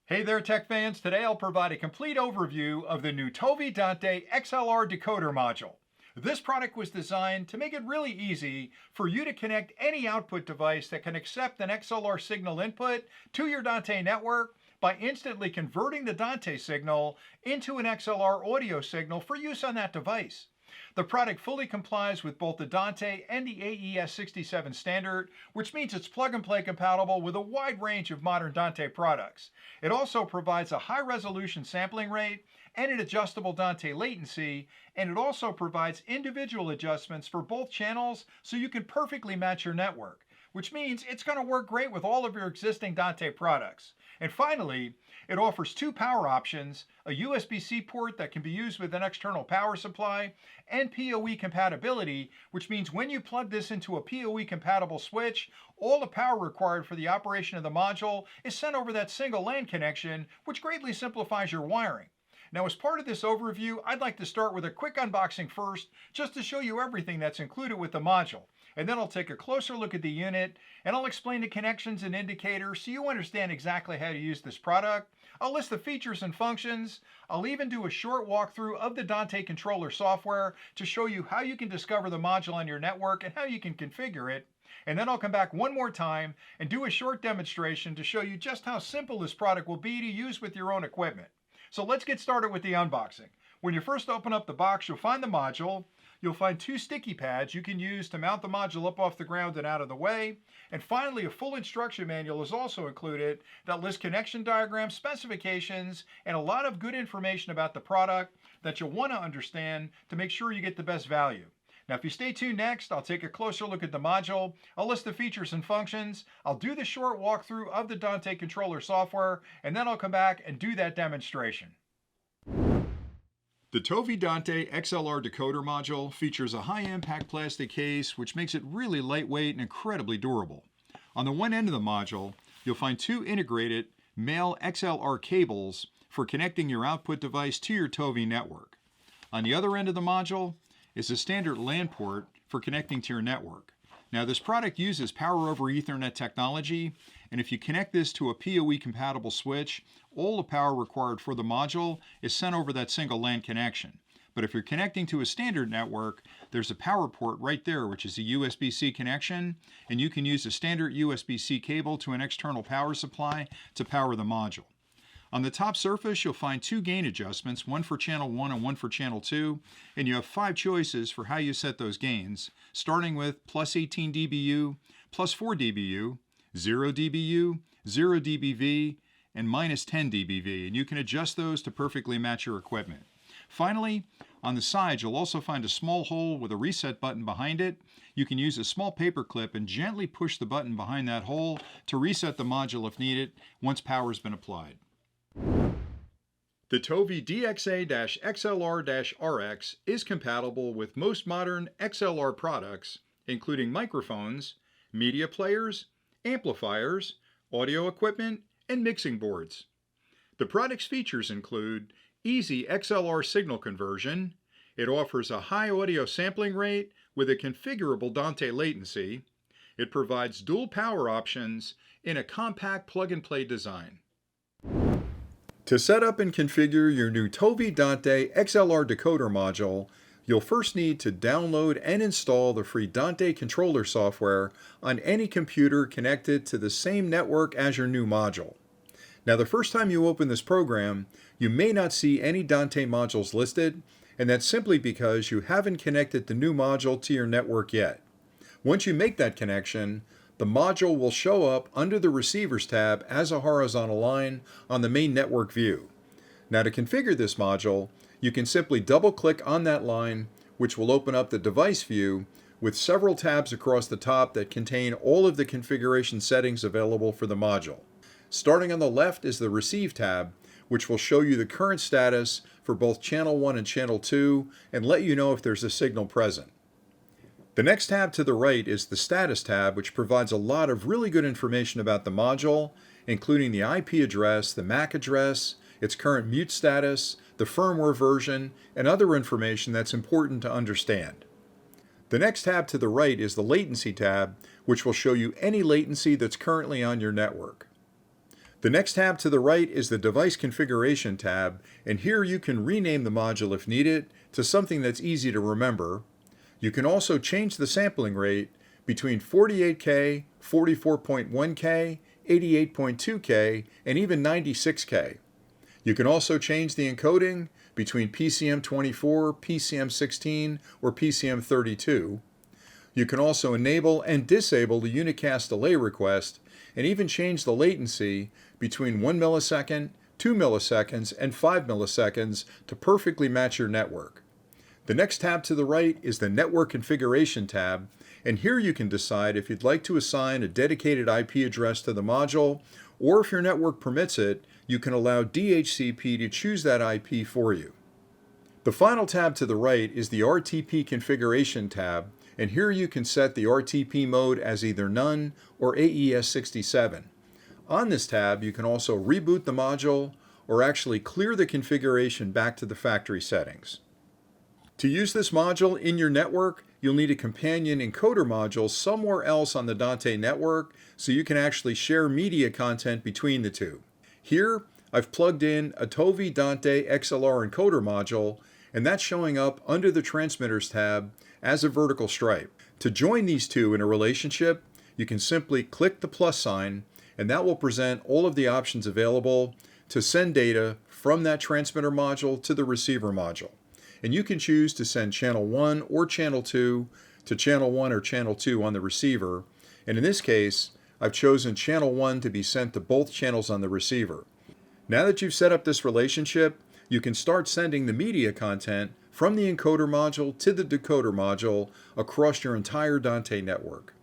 Hey there, tech fans. Today I'll provide a complete overview of the new ToVi Dante XLR decoder module. This product was designed to make it really easy for you to connect any output device that can accept an XLR signal input to your Dante network by instantly converting the Dante signal into an XLR audio signal for use on that device. The product fully complies with both the Dante and the AES67 standard, which means it's plug-and-play compatible with a wide range of modern Dante products. It also provides a high-resolution sampling rate and an adjustable Dante latency, and it also provides individual adjustments for both channels so you can perfectly match your network, which means it's going to work great with all of your existing Dante products. And finally, it offers two power options, a USB-C port that can be used with an external power supply, and PoE compatibility, which means when you plug this into a PoE compatible switch, all the power required for the operation of the module is sent over that single LAN connection, which greatly simplifies your wiring. Now, as part of this overview, I'd like to start with a quick unboxing first, just to show you everything that's included with the module. And then I'll take a closer look at the unit, and I'll explain the connections and indicators so you understand exactly how to use this product. I'll list the features and functions. I'll even do a short walkthrough of the Dante Controller software to show you how you can discover the module on your network and how you can configure it. And then I'll come back one more time and do a short demonstration to show you just how simple this product will be to use with your own equipment. So let's get started with the unboxing. When you first open up the box, you'll find the module. You'll find two sticky pads you can use to mount the module up off the ground and out of the way. And finally, a full instruction manual is also included that lists connection diagrams, specifications, and a lot of good information about the product that you'll want to understand to make sure you get the best value. Now, if you stay tuned next, I'll take a closer look at the module. I'll list the features and functions. I'll do the short walkthrough of the Dante Controller software, and then I'll come back and do that demonstration. The ToVi Dante XLR decoder module features a high-impact plastic case which makes it really lightweight and incredibly durable. On the one end of the module, you'll find two integrated male XLR cables for connecting your output device to your ToVi network. On the other end of the module is a standard LAN port for connecting to your network. Now, this product uses Power over Ethernet technology, and if you connect this to a PoE compatible switch, all the power required for the module is sent over that single LAN connection. But if you're connecting to a standard network, there's a power port right there, which is a USB-C connection, and you can use a standard USB-C cable to an external power supply to power the module. On the top surface, you'll find two gain adjustments, one for channel 1 and one for channel 2, and you have 5 choices for how you set those gains, starting with plus 18 dBu, plus 4 dBu, 0 dBu, 0 dBV, and minus 10 dBV, and you can adjust those to perfectly match your equipment. Finally, on the sides, you'll also find a small hole with a reset button behind it. You can use a small paper clip and gently push the button behind that hole to reset the module if needed once power has been applied. The ToVi DXA-XLR-RX is compatible with most modern XLR products, including microphones, media players, amplifiers, audio equipment, and mixing boards. The product's features include easy XLR signal conversion. It offers a high audio sampling rate with a configurable Dante latency. It provides dual power options in a compact plug-and-play design. To set up and configure your new ToVi Dante XLR decoder module, you'll first need to download and install the free Dante Controller software on any computer connected to the same network as your new module. Now, the first time you open this program, you may not see any Dante modules listed, and that's simply because you haven't connected the new module to your network yet. Once you make that connection, the module will show up under the Receivers tab as a horizontal line on the main network view. Now, to configure this module, you can simply double-click on that line, which will open up the device view with several tabs across the top that contain all of the configuration settings available for the module. Starting on the left is the Receive tab, which will show you the current status for both Channel 1 and Channel 2 and let you know if there's a signal present. The next tab to the right is the Status tab, which provides a lot of really good information about the module, including the IP address, the MAC address, its current mute status, the firmware version, and other information that's important to understand. The next tab to the right is the Latency tab, which will show you any latency that's currently on your network. The next tab to the right is the Device Configuration tab, and here you can rename the module if needed to something that's easy to remember. You can also change the sampling rate between 48K, 44.1K, 88.2K, and even 96K. You can also change the encoding between PCM24, PCM16, or PCM32. You can also enable and disable the unicast delay request and even change the latency between 1 millisecond, 2 milliseconds, and 5 milliseconds to perfectly match your network. The next tab to the right is the Network Configuration tab, and here you can decide if you'd like to assign a dedicated IP address to the module, or if your network permits it, you can allow DHCP to choose that IP for you. The final tab to the right is the RTP Configuration tab, and here you can set the RTP mode as either none or AES67. On this tab, you can also reboot the module or actually clear the configuration back to the factory settings. To use this module in your network, you'll need a companion encoder module somewhere else on the Dante network so you can actually share media content between the two. Here, I've plugged in a ToVi Dante XLR encoder module, and that's showing up under the Transmitters tab as a vertical stripe. To join these two in a relationship, you can simply click the plus sign, and that will present all of the options available to send data from that transmitter module to the receiver module. And you can choose to send channel 1 or channel 2 to channel 1 or channel 2 on the receiver. And in this case, I've chosen channel 1 to be sent to both channels on the receiver. Now that you've set up this relationship, you can start sending the media content from the encoder module to the decoder module across your entire Dante network.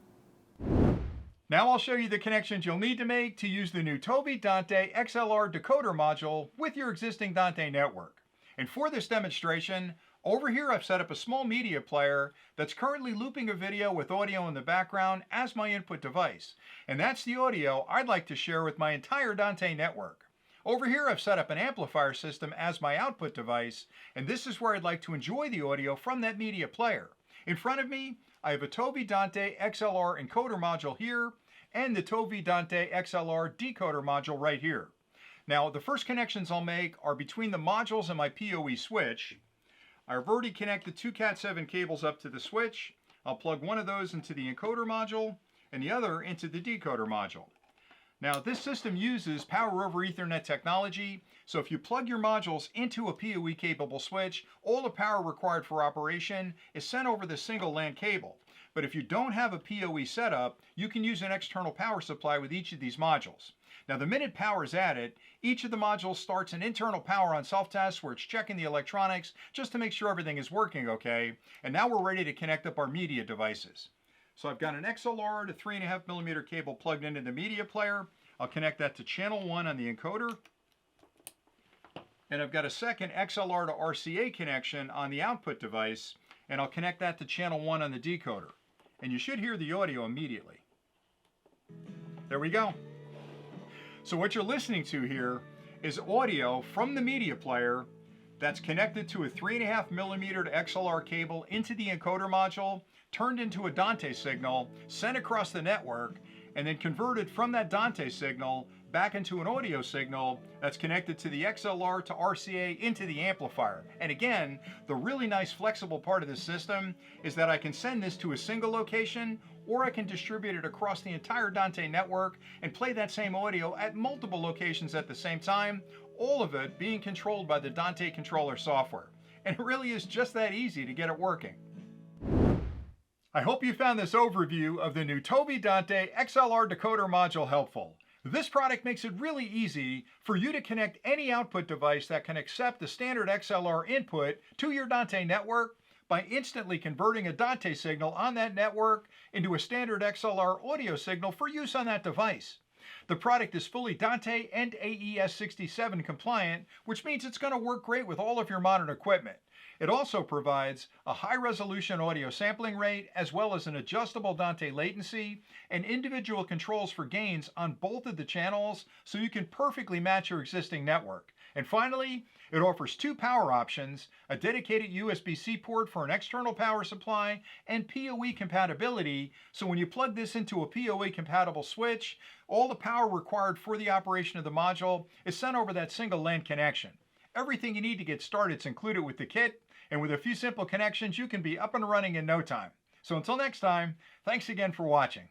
Now I'll show you the connections you'll need to make to use the new ToVi Dante XLR decoder module with your existing Dante network. And for this demonstration, over here I've set up a small media player that's currently looping a video with audio in the background as my input device. And that's the audio I'd like to share with my entire Dante network. Over here I've set up an amplifier system as my output device, and this is where I'd like to enjoy the audio from that media player. In front of me, I have a ToVi Dante XLR encoder module here, and the ToVi Dante XLR decoder module right here. Now, the first connections I'll make are between the modules and my PoE switch. I've already connected two Cat7 cables up to the switch. I'll plug one of those into the encoder module and the other into the decoder module. Now, this system uses Power over Ethernet technology, so if you plug your modules into a PoE capable switch, all the power required for operation is sent over the single LAN cable. But if you don't have a PoE setup, you can use an external power supply with each of these modules. Now, the minute power is added, each of the modules starts an internal power on self-test where it's checking the electronics just to make sure everything is working okay. And now we're ready to connect up our media devices. So I've got an XLR to 3.5mm cable plugged into the media player. I'll connect that to channel 1 on the encoder. And I've got a second XLR to RCA connection on the output device, and I'll connect that to channel 1 on the decoder. And you should hear the audio immediately. There we go. So what you're listening to here is audio from the media player that's connected to a 3.5mm XLR cable into the encoder module, turned into a Dante signal, sent across the network, and then converted from that Dante signal back into an audio signal that's connected to the XLR to RCA into the amplifier. And again, the really nice flexible part of this system is that I can send this to a single location, or I can distribute it across the entire Dante network and play that same audio at multiple locations at the same time, all of it being controlled by the Dante Controller software. And it really is just that easy to get it working. I hope you found this overview of the new ToVi Dante XLR decoder module helpful. This product makes it really easy for you to connect any output device that can accept the standard XLR input to your Dante network by instantly converting a Dante signal on that network into a standard XLR audio signal for use on that device. The product is fully Dante and AES67 compliant, which means it's going to work great with all of your modern equipment. It also provides a high-resolution audio sampling rate as well as an adjustable Dante latency and individual controls for gains on both of the channels so you can perfectly match your existing network. And finally, it offers two power options, a dedicated USB-C port for an external power supply, and PoE compatibility, so when you plug this into a PoE compatible switch, all the power required for the operation of the module is sent over that single LAN connection. Everything you need to get started is included with the kit, and with a few simple connections, you can be up and running in no time. So until next time, thanks again for watching.